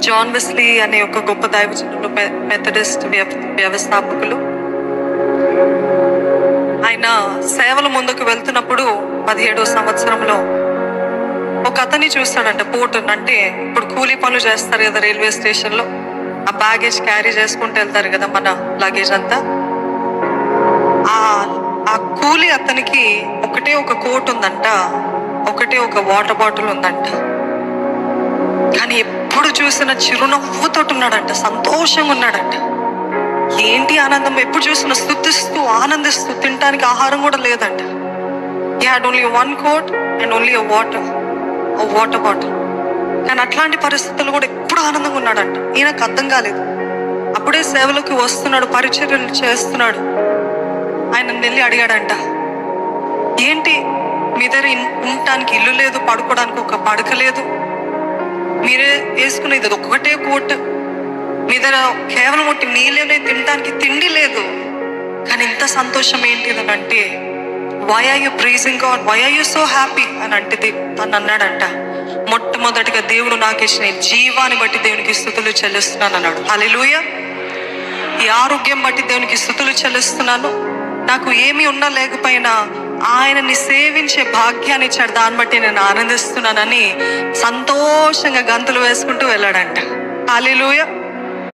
John Wesley అనే ఒక గొప్ప దైవజనులు, మెథడిస్ట్ వ్యవస్థాపకులు. ఆయన సేవల ముందుకు వెళ్తున్నప్పుడు 17వ సంవత్సరంలో ఒక అతన్ని చూస్తాడంట. పోర్టర్ అంటే ఇప్పుడు కూలీ పనులు చేస్తారు కదా రైల్వే స్టేషన్లో, ఆ బ్యాగేజ్ క్యారీ చేసుకుంటూ వెళ్తారు కదా మన లగేజ్ అంతా. ఆ కూలీ అతనికి ఒకటే ఒక కోట్ ఉందంట, ఒకటే ఒక వాటర్ బాటిల్ ఉందంట. కానీ ఎప్పుడు చూసిన చిరునవ్వుతో ఉన్నాడంట, సంతోషంగా ఉన్నాడంట. ఏంటి ఆనందం? ఎప్పుడు చూసిన స్తుతిస్తూ ఆనందిస్తూ, తినడానికి ఆహారం కూడా లేదంట. He had only one coat and only water bottle. కానీ అట్లాంటి పరిస్థితుల్లో కూడా ఎప్పుడు ఆనందంగా ఉన్నాడంట. ఈయనకు అర్థం కాలేదు. అప్పుడే సేవలకు వస్తున్నాడు, పరిచర్యలు చేస్తున్నాడు. ఆయన వెళ్ళి అడిగాడంట, ఏంటి మీ దగ్గర ఉండటానికి ఇల్లు లేదు, పడుకోవడానికి ఒక పడక లేదు, మీరే వేసుకునేది ఒకటే కోట్, మీ దగ్గర కేవలం ఒకటి నీళ్ళనే, తినడానికి తిండి లేదు, కానీ ఇంత సంతోషం ఏంటి అని అంటే, why are you praising God, why are you so happy అని అంటే తను అన్నాడంట, మొట్టమొదటిగా దేవుడు నాకు ఇచ్చిన జీవాన్ని బట్టి దేవునికి స్తుతులు చెల్లిస్తున్నాను అన్నాడు. హల్లెలూయా. ఈ ఆరోగ్యం బట్టి దేవునికి స్తుతులు చెల్లిస్తున్నాను. నాకు ఏమీ ఉన్నా లేకపోయినా ఆయనని సేవించే భాగ్యాన్ని ఇచ్చాడు, దాన్ని బట్టి నేను ఆనందిస్తున్నానని సంతోషంగా గంతులు వేసుకుంటూ వెళ్ళాడంట. హల్లెలూయా.